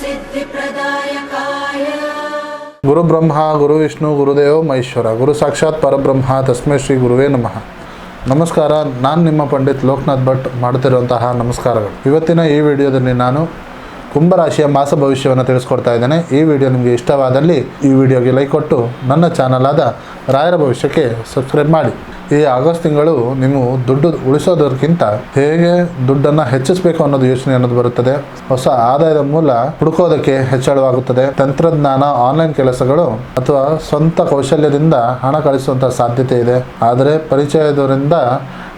सिद्धिप्रदायकाय गुरु ब्रह्मा गुरु विष्णु गुरुदेव महेश्वर गुरु साक्षाತ್ ಪರಬ್ರಹ್ಮ ತಸ್ಮೈ ಶ್ರೀ ಗುರುವೇ ನಮಃ. ನಮಸ್ಕಾರ, ನಾನು ನಿಮ್ಮ ಪಂಡಿತ್ ಲೋಕನಾಥ್ ಭಟ್ ಮಾಡುತ್ತಿರುವಂತಹ ನಮಸ್ಕಾರಗಳು. ಇವತ್ತಿನ ಈ ವಿಡಿಯೋದಲ್ಲಿ ನಾನು ಕುಂಭರಾಶಿಯ ಮಾಸ ಭವಿಷ್ಯವನ್ನು ತಿಳಿಸ್ಕೊಡ್ತಾ ಇದ್ದೇನೆ. ಈ ವಿಡಿಯೋ ನಿಮಗೆ ಇಷ್ಟವಾದಲ್ಲಿ ಈ ವಿಡಿಯೋಗೆ ಲೈಕ್ ಕೊಟ್ಟು ನನ್ನ ಚಾನಲ್ ಆದ ರಾಯರ ಭವಿಷ್ಯಕ್ಕೆ ಸಬ್ಸ್ಕ್ರೈಬ್ ಮಾಡಿ. ಈ ಆಗಸ್ಟ್ ತಿಂಗಳು ನೀವು ದುಡ್ಡು ಉಳಿಸೋದಕ್ಕಿಂತ ಹೇಗೆ ದುಡ್ಡನ್ನು ಹೆಚ್ಚಿಸಬೇಕು ಅನ್ನೋದು ಯೋಚನೆ ಅನ್ನೋದು ಬರುತ್ತದೆ. ಹೊಸ ಆದಾಯದ ಮೂಲ ಹುಡುಕೋದಕ್ಕೆ ಹೆಚ್ಚಳವಾಗುತ್ತದೆ. ತಂತ್ರಜ್ಞಾನ, ಆನ್ಲೈನ್ ಕೆಲಸಗಳು ಅಥವಾ ಸ್ವಂತ ಕೌಶಲ್ಯದಿಂದ ಹಣ ಕಳಿಸುವಂಥ ಸಾಧ್ಯತೆ ಇದೆ. ಆದರೆ ಪರಿಚಯದವರಿಂದ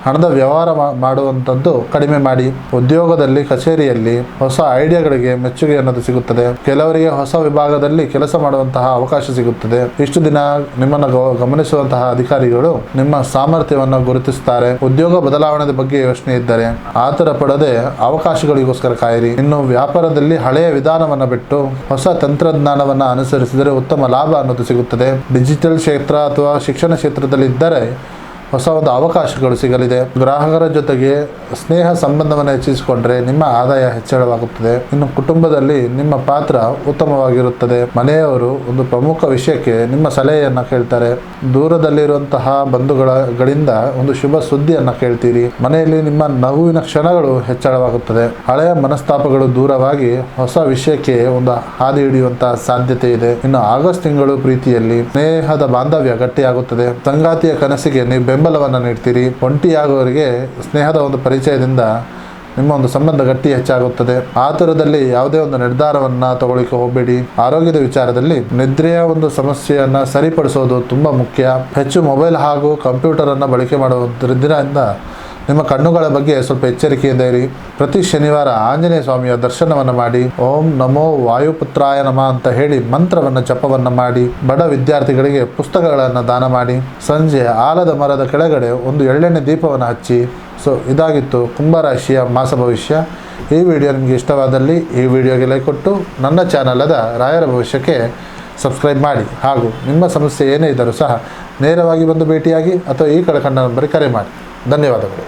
ಹಣದ ವ್ಯವಹಾರ ಮಾಡುವಂಥದ್ದು ಕಡಿಮೆ ಮಾಡಿ. ಉದ್ಯೋಗದಲ್ಲಿ, ಕಚೇರಿಯಲ್ಲಿ ಹೊಸ ಐಡಿಯಾಗಳಿಗೆ ಮೆಚ್ಚುಗೆ ಅನ್ನೋದು ಸಿಗುತ್ತದೆ. ಕೆಲವರಿಗೆ ಹೊಸ ವಿಭಾಗದಲ್ಲಿ ಕೆಲಸ ಮಾಡುವಂತಹ ಅವಕಾಶ ಸಿಗುತ್ತದೆ. ಇಷ್ಟು ದಿನ ನಿಮ್ಮನ್ನು ಗಮನಿಸುವಂತಹ ಅಧಿಕಾರಿಗಳು ನಿಮ್ಮ ಸಾಮರ್ಥ್ಯವನ್ನು ಗುರುತಿಸುತ್ತಾರೆ. ಉದ್ಯೋಗ ಬದಲಾವಣೆ ಬಗ್ಗೆ ಯೋಚನೆ ಇದ್ದರೆ ಆತರ ಪಡದೆ ಅವಕಾಶಗಳಿಗೋಸ್ಕರ ಕಾಯಿರಿ. ಇನ್ನು ವ್ಯಾಪಾರದಲ್ಲಿ ಹಳೆಯ ವಿಧಾನವನ್ನು ಬಿಟ್ಟು ಹೊಸ ತಂತ್ರಜ್ಞಾನವನ್ನು ಅನುಸರಿಸಿದರೆ ಉತ್ತಮ ಲಾಭ ಅನ್ನೋದು ಸಿಗುತ್ತದೆ. ಡಿಜಿಟಲ್ ಕ್ಷೇತ್ರ ಅಥವಾ ಶಿಕ್ಷಣ ಕ್ಷೇತ್ರದಲ್ಲಿ ಇದ್ದರೆ ಹೊಸ ಒಂದು ಅವಕಾಶಗಳು ಸಿಗಲಿದೆ. ಗ್ರಾಹಕರ ಜೊತೆಗೆ ಸ್ನೇಹ ಸಂಬಂಧವನ್ನು ಹೆಚ್ಚಿಸಿಕೊಂಡ್ರೆ ನಿಮ್ಮ ಆದಾಯ ಹೆಚ್ಚಳವಾಗುತ್ತದೆ. ಇನ್ನು ಕುಟುಂಬದಲ್ಲಿ ನಿಮ್ಮ ಪಾತ್ರ ಉತ್ತಮವಾಗಿರುತ್ತದೆ. ಮನೆಯವರು ಒಂದು ಪ್ರಮುಖ ವಿಷಯಕ್ಕೆ ನಿಮ್ಮ ಸಲಹೆಯನ್ನು ಕೇಳ್ತಾರೆ. ದೂರದಲ್ಲಿರುವಂತಹ ಬಂಧುಗಳಿಂದ ಒಂದು ಶುಭ ಸುದ್ದಿಯನ್ನು ಕೇಳ್ತೀರಿ. ಮನೆಯಲ್ಲಿ ನಿಮ್ಮ ನಗುವಿನ ಕ್ಷಣಗಳು ಹೆಚ್ಚಳವಾಗುತ್ತದೆ. ಹಳೆಯ ಮನಸ್ತಾಪಗಳು ದೂರವಾಗಿ ಹೊಸ ವಿಷಯಕ್ಕೆ ಒಂದು ಹಾದಿ ಹಿಡಿಯುವಂತಹ ಸಾಧ್ಯತೆ ಇದೆ. ಇನ್ನು ಆಗಸ್ಟ್ ತಿಂಗಳು ಪ್ರೀತಿಯಲ್ಲಿ ಸ್ನೇಹದ ಬಾಂಧವ್ಯ ಗಟ್ಟಿಯಾಗುತ್ತದೆ. ಸಂಗಾತಿಯ ಕನಸಿಗೆ ನೀವು ಬೆಂಬಲವನ್ನು ನೀಡ್ತೀರಿ. ಒಂಟಿಯಾಗುವವರಿಗೆ ಸ್ನೇಹದ ಒಂದು ಪರಿಚಯದಿಂದ ನಿಮ್ಮ ಒಂದು ಸಂಬಂಧ ಗಟ್ಟಿ ಹೆಚ್ಚಾಗುತ್ತದೆ. ಆತುರದಲ್ಲಿ ಯಾವುದೇ ಒಂದು ನಿರ್ಧಾರವನ್ನು ತಗೊಳ್ಳಿಕ್ಕೆ ಹೋಗಬೇಡಿ. ಆರೋಗ್ಯದ ವಿಚಾರದಲ್ಲಿ ನಿದ್ರೆಯ ಒಂದು ಸಮಸ್ಯೆಯನ್ನು ಸರಿಪಡಿಸೋದು ತುಂಬ ಮುಖ್ಯ. ಹೆಚ್ಚು ಮೊಬೈಲ್ ಹಾಗೂ ಕಂಪ್ಯೂಟರನ್ನು ಬಳಕೆ ಮಾಡುವುದರಿಂದ ನಿಮ್ಮ ಕಣ್ಣುಗಳ ಬಗ್ಗೆ ಸ್ವಲ್ಪ ಎಚ್ಚರಿಕೆಯಿಂದ ಇರಿ. ಪ್ರತಿ ಶನಿವಾರ ಆಂಜನೇಯ ಸ್ವಾಮಿಯ ದರ್ಶನವನ್ನು ಮಾಡಿ. ಓಂ ನಮೋ ವಾಯುಪುತ್ರಾಯ ನಮಃ ಅಂತ ಹೇಳಿ ಮಂತ್ರವನ್ನು ಜಪವನ್ನು ಮಾಡಿ. ಬಡ ವಿದ್ಯಾರ್ಥಿಗಳಿಗೆ ಪುಸ್ತಕಗಳನ್ನು ದಾನ ಮಾಡಿ. ಸಂಜೆ ಆಲದ ಮರದ ಕೆಳಗಡೆ ಒಂದು ಎಳ್ಳೆಣ್ಣೆ ದೀಪವನ್ನು ಹಚ್ಚಿ. ಸೊ ಇದಾಗಿತ್ತು ಕುಂಭರಾಶಿಯ ಮಾಸ ಭವಿಷ್ಯ. ಈ ವಿಡಿಯೋ ನಿಮಗೆ ಇಷ್ಟವಾದಲ್ಲಿ ಈ ವಿಡಿಯೋಗೆ ಲೈಕ್ ಕೊಟ್ಟು ನನ್ನ ಚಾನಲ್ ಆದ ರಾಯರ ಭವಿಷ್ಯಕ್ಕೆ ಸಬ್ಸ್ಕ್ರೈಬ್ ಮಾಡಿ. ಹಾಗೂ ನಿಮ್ಮ ಸಮಸ್ಯೆ ಏನೇ ಇದ್ದರೂ ಸಹ ನೇರವಾಗಿ ಬಂದು ಭೇಟಿಯಾಗಿ ಅಥವಾ ಈ ಕಡೆ ಕಂಡ ನಂಬರಿಗೆ ಕರೆ ಮಾಡಿ. ಧನ್ಯವಾದಗಳು.